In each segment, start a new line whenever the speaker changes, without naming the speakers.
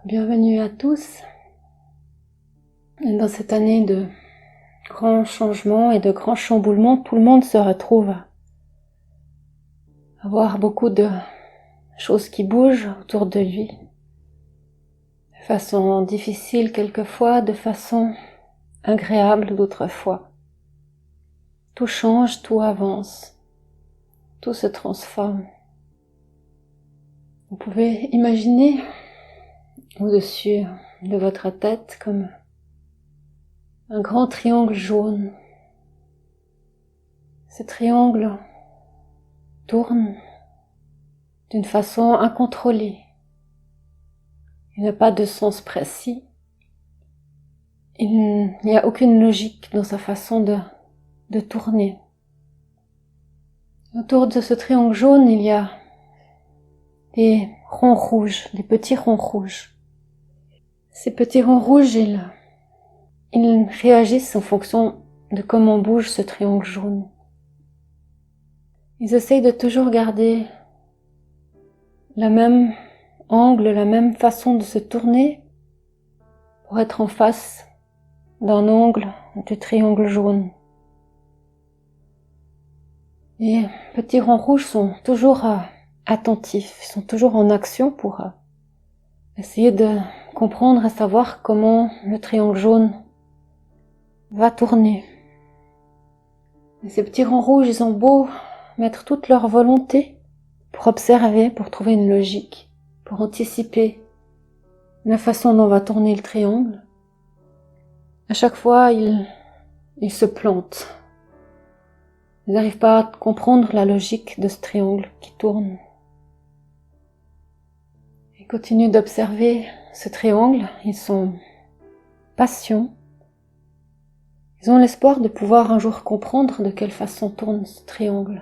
Bienvenue à tous. Et dans cette année de grands changements et de grands chamboulements, tout le monde se retrouve à voir beaucoup de choses qui bougent autour de lui, de façon difficile quelquefois, de façon agréable d'autres fois. Tout change, tout avance, tout se transforme. Vous pouvez imaginer au-dessus de votre tête comme un grand triangle jaune. Ce triangle tourne d'une façon incontrôlée. Il n'a pas de sens précis. Il n'y a aucune logique dans sa façon de tourner. Autour de ce triangle jaune, il y a des ronds rouges, des petits ronds rouges. Ces petits ronds rouges, ils réagissent en fonction de comment bouge ce triangle jaune. Ils essayent de toujours garder le même angle, la même façon de se tourner pour être en face d'un angle du triangle jaune. Les petits ronds rouges sont toujours attentifs, ils sont toujours en action pour essayer de comprendre et savoir comment le triangle jaune va tourner. Et ces petits ronds rouges, ils ont beau mettre toute leur volonté pour observer, pour trouver une logique, pour anticiper la façon dont va tourner le triangle. À chaque fois, ils se plantent. Ils n'arrivent pas à comprendre la logique de ce triangle qui tourne. Ils continuent d'observer ce triangle, ils sont patients. Ils ont l'espoir de pouvoir un jour comprendre de quelle façon tourne ce triangle.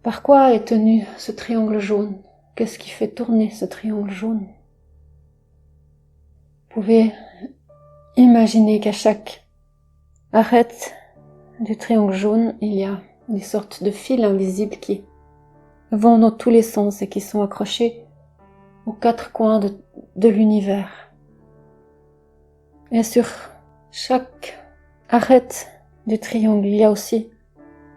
Par quoi est tenu ce triangle jaune? Qu'est-ce qui fait tourner ce triangle jaune? Vous pouvez imaginer qu'à chaque arête du triangle jaune, il y a des sortes de fils invisibles qui vont dans tous les sens et qui sont accrochés aux quatre coins de l'univers. Et sur chaque arête du triangle, il y a aussi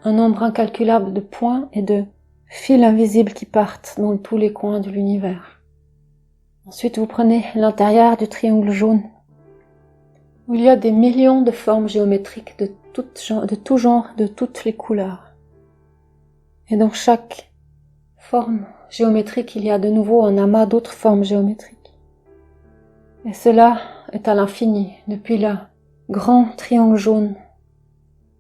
un nombre incalculable de points et de fils invisibles qui partent dans tous les coins de l'univers. Ensuite, vous prenez l'intérieur du triangle jaune, où il y a des millions de formes géométriques de tout genre, de toutes les couleurs. Et dans chaque forme géométrique, il y a de nouveau un amas d'autres formes géométriques. Et cela est à l'infini, depuis le grand triangle jaune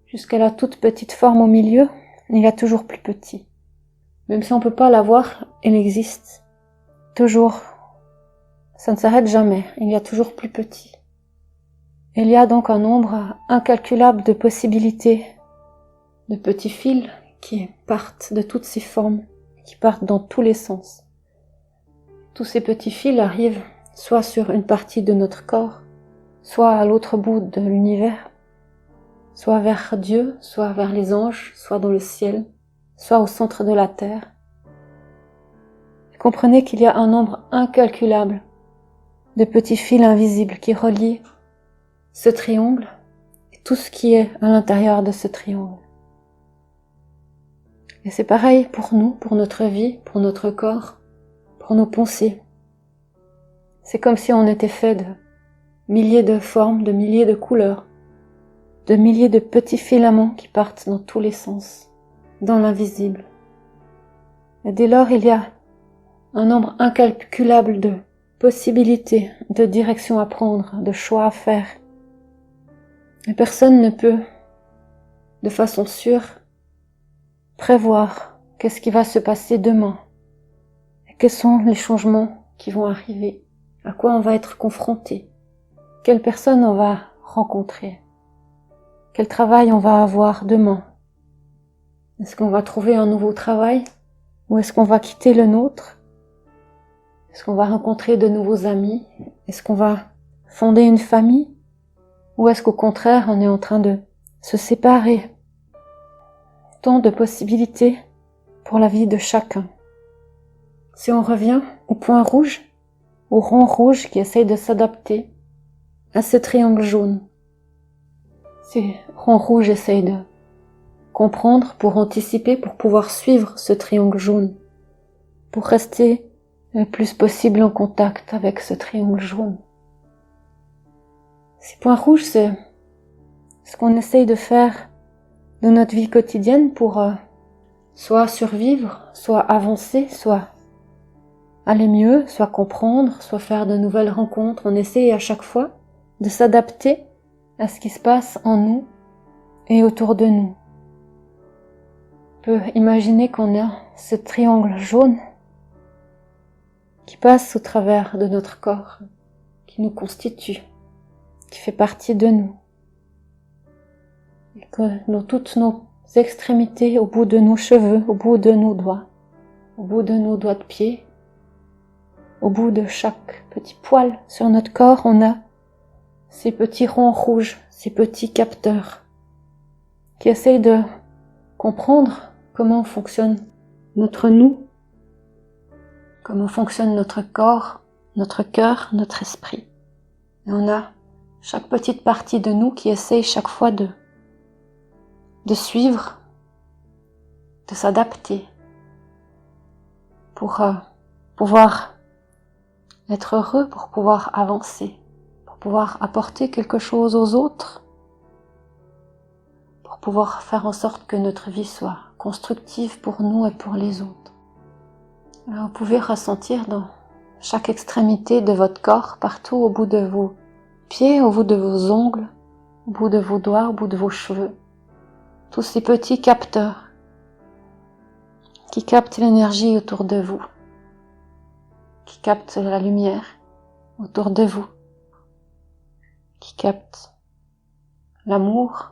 jusqu'à la toute petite forme au milieu, il y a toujours plus petit. Même si on ne peut pas la voir, elle existe. Toujours. Ça ne s'arrête jamais, il y a toujours plus petit. Il y a donc un nombre incalculable de possibilités, de petits fils qui partent de toutes ces formes, qui partent dans tous les sens. Tous ces petits fils arrivent soit sur une partie de notre corps, soit à l'autre bout de l'univers, soit vers Dieu, soit vers les anges, soit dans le ciel, soit au centre de la terre. Comprenez qu'il y a un nombre incalculable de petits fils invisibles qui relient ce triangle et tout ce qui est à l'intérieur de ce triangle. Et c'est pareil pour nous, pour notre vie, pour notre corps, pour nos pensées. C'est comme si on était fait de milliers de formes, de milliers de couleurs, de milliers de petits filaments qui partent dans tous les sens, dans l'invisible. Et dès lors, il y a un nombre incalculable de possibilités, de directions à prendre, de choix à faire. Et personne ne peut, de façon sûre, prévoir qu'est-ce qui va se passer demain, et quels sont les changements qui vont arriver, à quoi on va être confronté, quelle personne on va rencontrer, quel travail on va avoir demain. Est-ce qu'on va trouver un nouveau travail ou est-ce qu'on va quitter le nôtre? Est-ce qu'on va rencontrer de nouveaux amis? Est-ce qu'on va fonder une famille? Ou est-ce qu'au contraire, on est en train de se séparer? Tant de possibilités pour la vie de chacun. Si on revient au point rouge, au rond rouge qui essaye de s'adapter à ce triangle jaune. Ces ronds rouges essayent de comprendre pour anticiper, pour pouvoir suivre ce triangle jaune, pour rester le plus possible en contact avec ce triangle jaune. Ces points rouges, c'est ce qu'on essaye de faire dans notre vie quotidienne pour soit survivre, soit avancer, soit aller mieux, soit comprendre, soit faire de nouvelles rencontres. On essaye à chaque fois de s'adapter à ce qui se passe en nous et autour de nous. On peut imaginer qu'on a ce triangle jaune qui passe au travers de notre corps, qui nous constitue, qui fait partie de nous. Et que dans toutes nos extrémités, au bout de nos cheveux, au bout de nos doigts, au bout de nos doigts de pied, au bout de chaque petit poil sur notre corps, on a ces petits ronds rouges, ces petits capteurs qui essayent de comprendre comment fonctionne notre nous, comment fonctionne notre corps, notre cœur, notre esprit. Et on a chaque petite partie de nous qui essaye chaque fois de suivre, de s'adapter pour pouvoir être heureux, pour pouvoir avancer, pour pouvoir apporter quelque chose aux autres, pour pouvoir faire en sorte que notre vie soit constructive pour nous et pour les autres. Alors vous pouvez ressentir dans chaque extrémité de votre corps, partout au bout de vos pieds, au bout de vos ongles, au bout de vos doigts, au bout de vos cheveux, tous ces petits capteurs qui captent l'énergie autour de vous, qui captent la lumière autour de vous, qui captent l'amour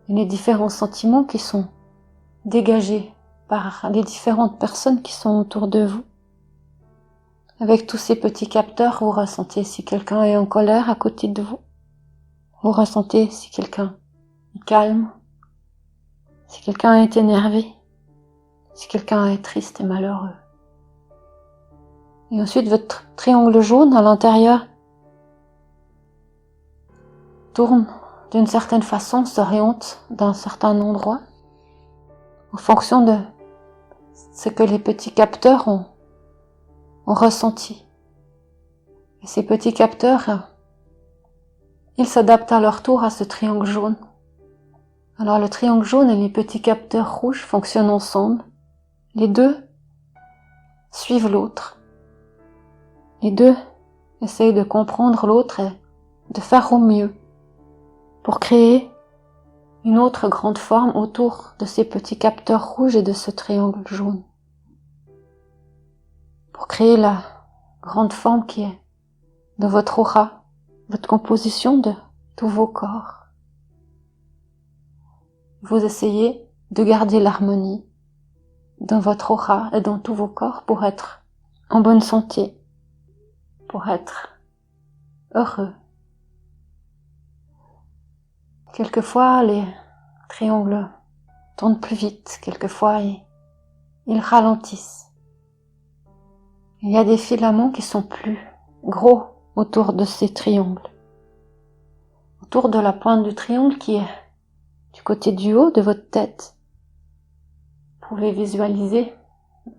et les différents sentiments qui sont dégagés par les différentes personnes qui sont autour de vous. Avec tous ces petits capteurs, vous ressentez si quelqu'un est en colère à côté de vous. Vous ressentez si quelqu'un est calme, si quelqu'un est énervé, si quelqu'un est triste et malheureux. Et ensuite, votre triangle jaune à l'intérieur tourne d'une certaine façon, s'oriente d'un certain endroit en fonction de ce que les petits capteurs ont ressenti. Et ces petits capteurs, ils s'adaptent à leur tour à ce triangle jaune. Alors le triangle jaune et les petits capteurs rouges fonctionnent ensemble. Les deux suivent l'autre. Les deux essayent de comprendre l'autre et de faire au mieux pour créer une autre grande forme autour de ces petits capteurs rouges et de ce triangle jaune. Pour créer la grande forme qui est de votre aura, votre composition de tous vos corps. Vous essayez de garder l'harmonie dans votre aura et dans tous vos corps pour être en bonne santé, pour être heureux. Quelquefois, les triangles tournent plus vite, quelquefois ils ralentissent. Il y a des filaments qui sont plus gros autour de ces triangles. Autour de la pointe du triangle qui est du côté du haut de votre tête. Vous pouvez visualiser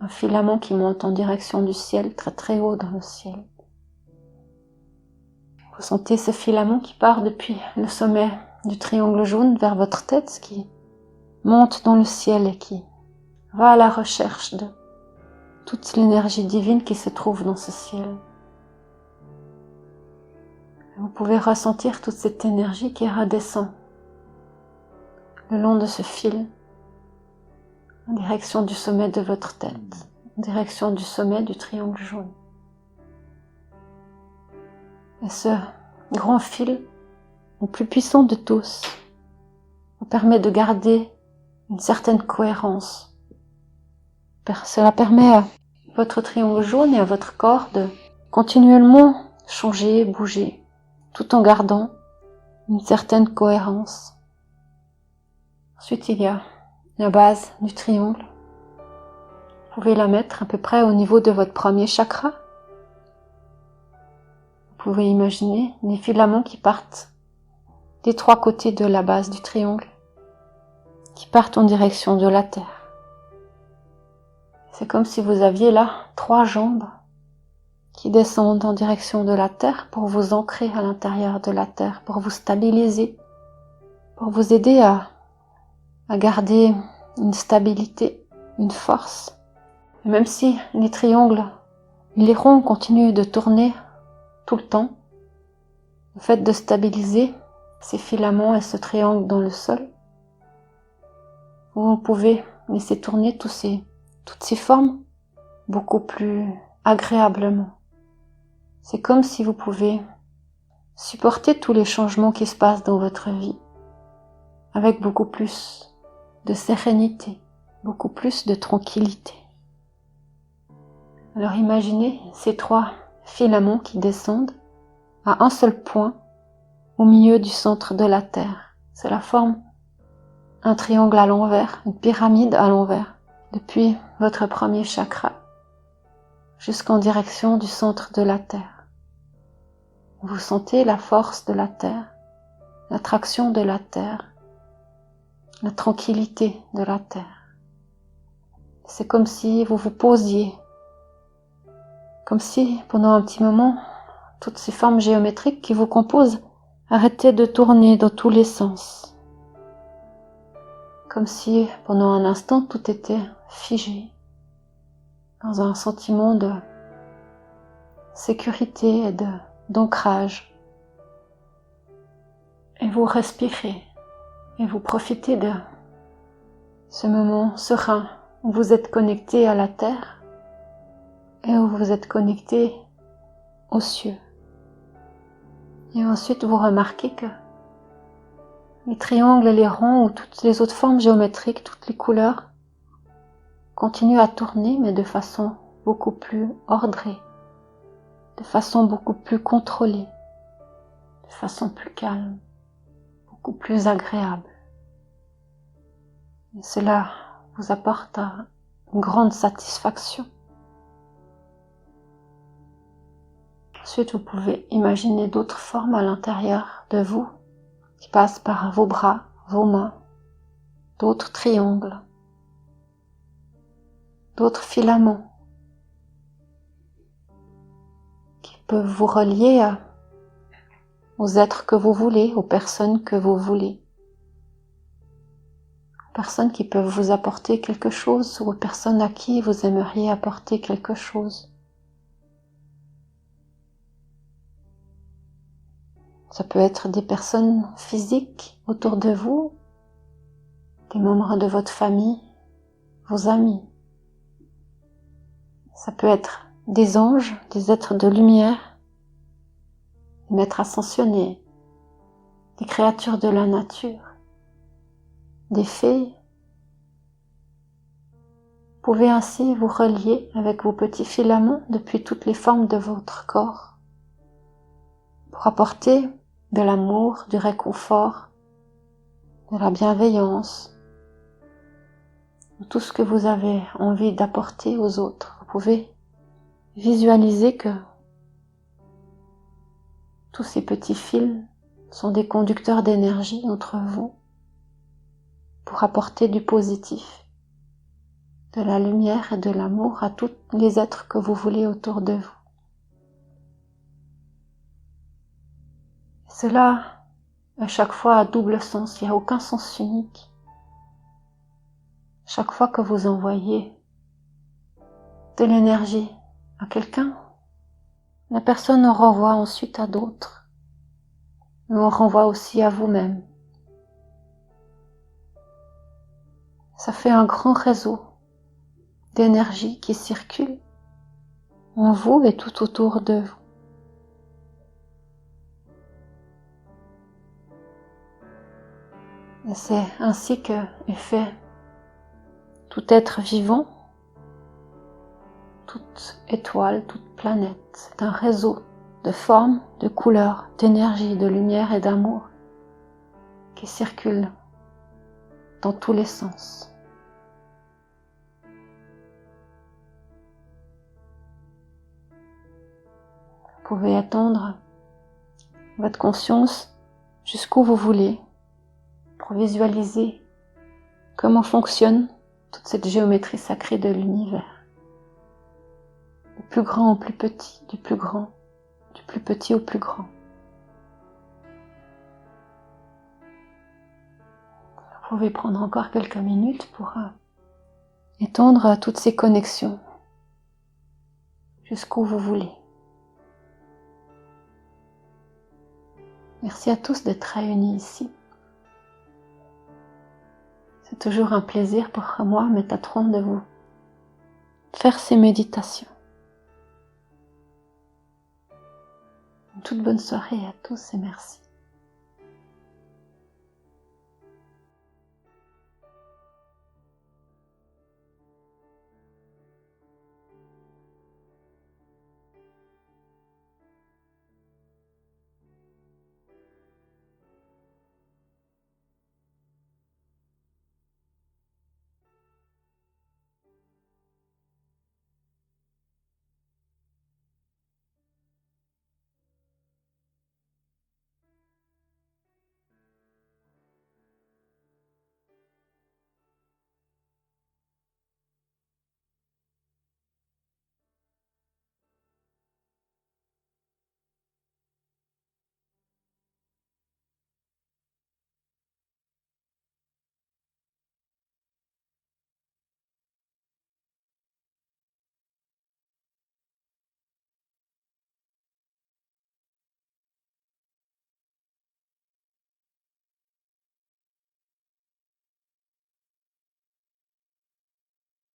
un filament qui monte en direction du ciel, très très haut dans le ciel. Vous sentez ce filament qui part depuis le sommet du triangle jaune vers votre tête, qui monte dans le ciel et qui va à la recherche de toute l'énergie divine qui se trouve dans ce ciel. Vous pouvez ressentir toute cette énergie qui redescend le long de ce fil, en direction du sommet de votre tête, en direction du sommet du triangle jaune. Et ce grand fil, le plus puissant de tous, vous permet de garder une certaine cohérence. Cela permet à votre triangle jaune et à votre corps de continuellement changer, bouger, tout en gardant une certaine cohérence. Ensuite, il y a la base du triangle. Vous pouvez la mettre à peu près au niveau de votre premier chakra. pouvez imaginer des filaments qui partent des 3 côtés de la base du triangle, qui partent en direction de la terre. C'est comme si vous aviez là 3 jambes qui descendent en direction de la terre pour vous ancrer à l'intérieur de la terre, pour vous stabiliser, pour vous aider à garder une stabilité, une force. Et même si les triangles, les ronds continuent de tourner tout le temps, le fait de stabiliser ces filaments et ce triangle dans le sol, vous pouvez laisser tourner toutes ces formes beaucoup plus agréablement. C'est comme si vous pouvez supporter tous les changements qui se passent dans votre vie avec beaucoup plus de sérénité, beaucoup plus de tranquillité. Alors imaginez ces 3 filaments qui descendent à un seul point au milieu du centre de la Terre. Cela forme un triangle à l'envers, une pyramide à l'envers, depuis votre premier chakra jusqu'en direction du centre de la Terre. Vous sentez la force de la Terre, l'attraction de la Terre, la tranquillité de la Terre. C'est comme si vous vous posiez, comme si pendant un petit moment, toutes ces formes géométriques qui vous composent arrêtaient de tourner dans tous les sens. Comme si pendant un instant tout était figé dans un sentiment de sécurité et d'ancrage. Et vous respirez et vous profitez de ce moment serein où vous êtes connecté à la terre et où vous êtes connecté aux cieux. Et ensuite vous remarquez que les triangles et les ronds ou toutes les autres formes géométriques, toutes les couleurs continuent à tourner mais de façon beaucoup plus ordrée, de façon beaucoup plus contrôlée, de façon plus calme, beaucoup plus agréable. Et cela vous apporte une grande satisfaction. Ensuite, vous pouvez imaginer d'autres formes à l'intérieur de vous qui passent par vos bras, vos mains, d'autres triangles, d'autres filaments qui peuvent vous relier aux êtres que vous voulez, aux personnes que vous voulez. Personnes qui peuvent vous apporter quelque chose ou aux personnes à qui vous aimeriez apporter quelque chose. Ça peut être des personnes physiques autour de vous, des membres de votre famille, vos amis. Ça peut être des anges, des êtres de lumière, des maîtres ascensionnés, des créatures de la nature, des fées. Vous pouvez ainsi vous relier avec vos petits filaments depuis toutes les formes de votre corps pour apporter de l'amour, du réconfort, de la bienveillance, tout ce que vous avez envie d'apporter aux autres. Vous pouvez visualiser que tous ces petits fils sont des conducteurs d'énergie entre vous pour apporter du positif, de la lumière et de l'amour à tous les êtres que vous voulez autour de vous. Cela, à chaque fois, a double sens, il n'y a aucun sens unique. Chaque fois que vous envoyez de l'énergie à quelqu'un, la personne en renvoie ensuite à d'autres. Et on renvoie aussi à vous-même. Ça fait un grand réseau d'énergie qui circule en vous et tout autour de vous. Et c'est ainsi que est fait tout être vivant, toute étoile, toute planète. C'est un réseau de formes, de couleurs, d'énergie, de lumière et d'amour qui circule dans tous les sens. Vous pouvez attendre votre conscience jusqu'où vous voulez pour visualiser comment fonctionne toute cette géométrie sacrée de l'univers. Du plus grand au plus petit, du plus grand, du plus petit au plus grand. Vous pouvez prendre encore quelques minutes pour étendre toutes ces connexions jusqu'où vous voulez. Merci à tous d'être réunis ici. C'est toujours un plaisir pour moi, Métatron, de vous faire ces méditations. Une toute bonne soirée à tous et merci.